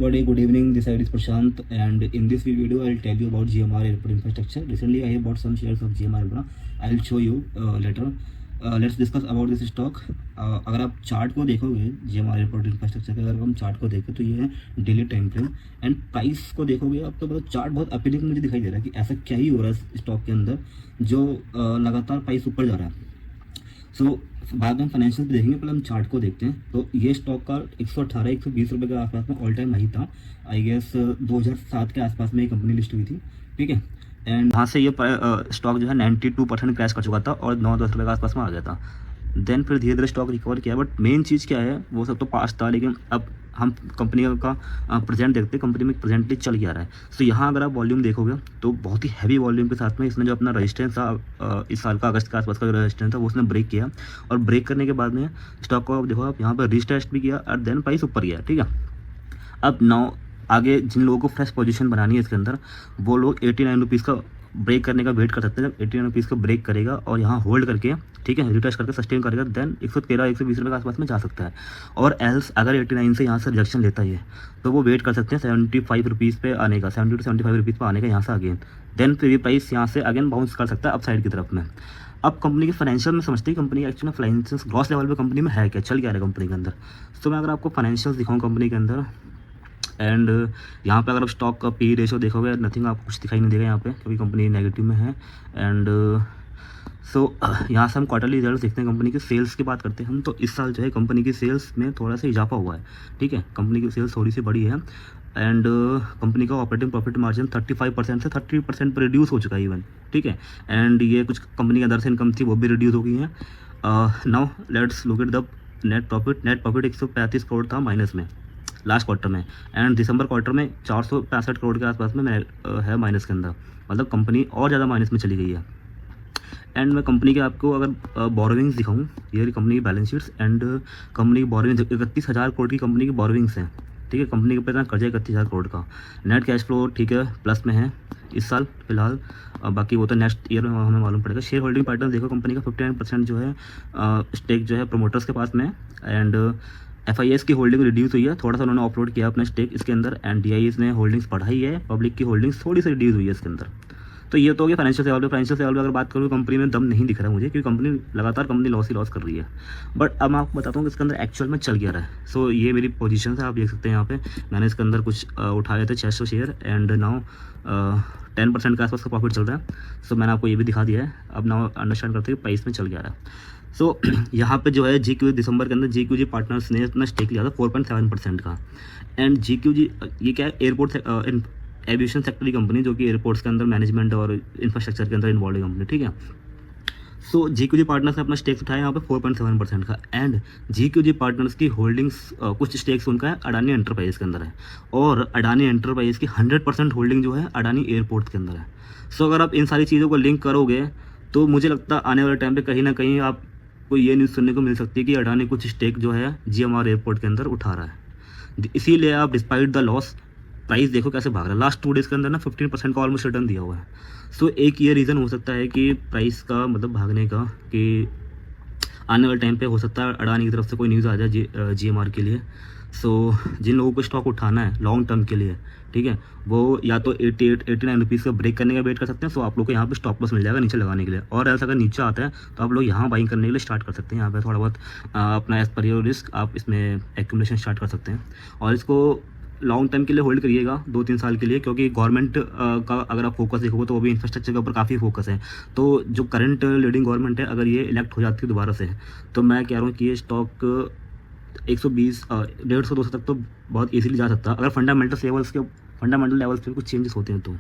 everybody, good evening. This side is Prashant, and in this video, I'll tell you about GMR Airport infrastructure. Recently, I have bought some shares of GMR Airport. I'll show you later. Let's discuss about this stock. अगर आप chart को देखोगे GMR Airport infrastructure का, अगर हम chart को देखें तो ये है daily time frame and price को देखोगे आप तो मतलब चार्ट बहुत अपीलिंग मुझे दिखाई दे रहा है कि ऐसा क्या ही हो रहा है स्टॉक के अंदर जो लगातार प्राइस ऊपर जा रहा है। सो बाद में फाइनेंशियल देखेंगे, पहले हम चार्ट को देखते हैं। तो ये स्टॉक का 118-120 रुपये के आसपास में ऑल टाइम हाई था। आई गेस 2007 के आसपास में ये कंपनी लिस्ट हुई थी, ठीक है। एंड वहाँ से ये स्टॉक जो है 92% क्रैश कर चुका था और 9-10 रुपये के आसपास में आ गया था। देन फिर धीरे धीरे स्टॉक रिकवर किया, बट मेन चीज़ क्या है वो सब तो पास था, लेकिन अब हम कंपनी का प्रेजेंट देखते हैं, कंपनी में प्रेजेंटली चल क्या रहा है। तो यहाँ अगर आप वॉल्यूम देखोगे तो बहुत ही हैवी वॉल्यूम के साथ में इसने जो अपना रजिस्टेंस था इस साल का अगस्त के आसपास का जो रजिस्टेंस था वो उसने ब्रेक किया, और ब्रेक करने के बाद में स्टॉक को आप देखो आप यहाँ पर रीटेस्ट भी किया और देन प्राइस ऊपर गया, ठीक है। अब नाउ आगे जिन लोगों को फ्रेश पोजीशन बनानी है इसके अंदर वो लोग 89 रुपीज़ का ब्रेक करने का वेट कर सकते हैं। जब 89 रुपीज़ का ब्रेक करेगा और यहाँ होल्ड करके, ठीक है, रिटेस्ट करके सस्टेन करेगा, देन 113-120 रुपये के आसपास में जा सकता है। और एल्स अगर 89 से यहाँ से रिजेक्शन लेता है तो वो वेट कर सकते हैं 75 रुपीज़ पे आने का, 70 to 75 रुपीज़ पे आने का यहाँ से अगेन। देन फिर ये प्राइस यहाँ से अगेन बाउंस कर सकता है अप साइड की तरफ में। अब कंपनी के फाइनेंशियल में समझते हैं company actually financial gross level पे कंपनी में है क्या, चल क्या रहा है कंपनी के अंदर। तो मैं अगर आपको फाइनेंशियल दिखाऊँ कंपनी के अंदर, एंड यहाँ पे अगर आप स्टॉक का पी रेशो देखोगे नथिंग, आपको कुछ दिखाई नहीं देगा यहाँ पे क्योंकि कंपनी नेगेटिव में है। एंड सो यहाँ से हम क्वार्टरली रिजल्ट देखते हैं। कंपनी की सेल्स की बात करते हैं हम, तो इस साल जो है कंपनी की सेल्स में थोड़ा सा इजाफा हुआ है, ठीक है, कंपनी की सेल्स थोड़ी सी बड़ी है। एंड कंपनी का ऑपरेटिंग प्रॉफिट मार्जिन 35% से 30% पर रिड्यूस हो चुका है इवन, ठीक है। एंड ये कुछ कंपनी के अंदर से इनकम थी वो भी रिड्यूस हो गई है। Now let's look at the net profit. Net profit 135 crore था माइनस में लास्ट क्वार्टर में, एंड दिसंबर क्वार्टर में 465 करोड़ के आसपास में है माइनस के अंदर, मतलब कंपनी और ज़्यादा माइनस में चली गई है। एंड मैं कंपनी के आपको अगर बोरोविंग्स दिखाऊं, ये कंपनी की बैलेंस शीट्स एंड कंपनी की बोरोविंग्स 31,000 करोड़ की कंपनी की बोरोविंग्स हैं, ठीक है। कंपनी के पास कर्जा 31,000 करोड़ का। नेट कैश फ्लो ठीक है प्लस में है इस साल फिलहाल, बाकी वो तो नेक्स्ट ईयर में हमें मालूम पड़ेगा। शेयर होल्डिंग पैटर्न देखो कंपनी का 59% जो है स्टेक जो है प्रोमोटर्स के पास में है। एंड FIS की होल्डिंग रिड्यूस हुई है, थोड़ा सा उन्होंने ऑफलोड किया अपना स्टेक इसके अंदर, एंड DIS ने होल्डिंग्स बढ़ाई है, पब्लिक की होल्डिंग्स थोड़ी सी रिड्यूस हुई है इसके अंदर। तो ये तो हो गया फाइनेंशियल लेवल पे। फाइनेंशियल लेवल पे अगर बात करूँ कंपनी में दम नहीं दिख रहा है मुझे, क्योंकि कंपनी लगातार लॉस ही लॉस कर रही है। बट अब मैं आपको बताता हूँ कि इसके अंदर एक्चुअल में चल क्या रहा है। सो ये मेरी पोजीशन है, आप देख सकते हैं यहाँ पे मैंने इसके अंदर कुछ उठाए थे 600 शेयर, एंड नाउ 10% के आसपास का प्रॉफिट चल रहा है। सो मैंने आपको ये भी दिखा दिया है। अब नाउ अंडरस्टैंड करते हैं प्राइस में चल क्या रहा है। सो यहाँ पे जो है GQG दिसंबर के अंदर GQG पार्टनर्स ने अपना स्टेक लिया था 4.7% का। एंड GQG ये क्या है, एयरपोर्ट एविएशन सेक्टर की कंपनी जो कि एयरपोर्ट्स के अंदर मैनेजमेंट और इंफ्रास्ट्रक्चर के अंदर इन्वॉल्व कंपनी, ठीक है। सो GQG पार्टनर्स ने अपना स्टेक उठाया यहाँ पे 4.7% का। एंड GQG पार्टनर्स की होल्डिंग्स कुछ स्टेक्स उनका है अडानी एंटरप्राइज के अंदर है, और अडानी एंटरप्राइज की 100% होल्डिंग जो है अडानी एयरपोर्ट के अंदर है। सो अगर आप इन सारी चीज़ों को लिंक करोगे तो मुझे लगता है आने वाले टाइम पे कहीं ना कहीं आपको ये न्यूज़ सुनने को मिल सकती है कि अडानी कुछ स्टेक जो है GMR एयरपोर्ट के अंदर उठा रहा है। इसीलिए आप डिस्पाइट द लॉस प्राइस देखो कैसे भाग रहा है। लास्ट 2 डेज़ के अंदर ना 15% का ऑलमोस्ट रिटर्न दिया हुआ है। सो एक ये रीज़न हो सकता है कि प्राइस का मतलब भागने का, कि आने वाले टाइम पे हो सकता है अडानी की तरफ से कोई न्यूज़ आ जाए GMR के लिए। सो जिन लोगों को स्टॉक उठाना है लॉन्ग टर्म के लिए, ठीक है, वो या तो 89 रुपीज़ का ब्रेक करने का वेट कर सकते हैं। सो आप लोग को यहाँ पे स्टॉप लॉस मिल जाएगा नीचे लगाने के लिए, और ऐसा अगर नीचे आता है तो आप लोग यहाँ बाइंग करने के लिए स्टार्ट कर सकते हैं। यहाँ पे थोड़ा बहुत अपना एज पर योर रिस्क आप इसमें एक्यूमुलेशन स्टार्ट कर सकते हैं, और इसको लॉन्ग टर्म के लिए होल्ड करिएगा 2-3 साल के लिए, क्योंकि गवर्नमेंट का अगर आप फोकस देखोगे तो वो भी इंफ्रास्ट्रक्चर के ऊपर काफ़ी फोकस है। तो जो करंट लीडिंग गवर्नमेंट है अगर ये इलेक्ट हो जाती है दोबारा से, तो मैं कह रहा हूँ कि ये स्टॉक 120 150-200 तक तो बहुत ईजिली जा सकता है, अगर फंडामेंटल लेवल्स पे कुछ चेंजेस होते हैं तो।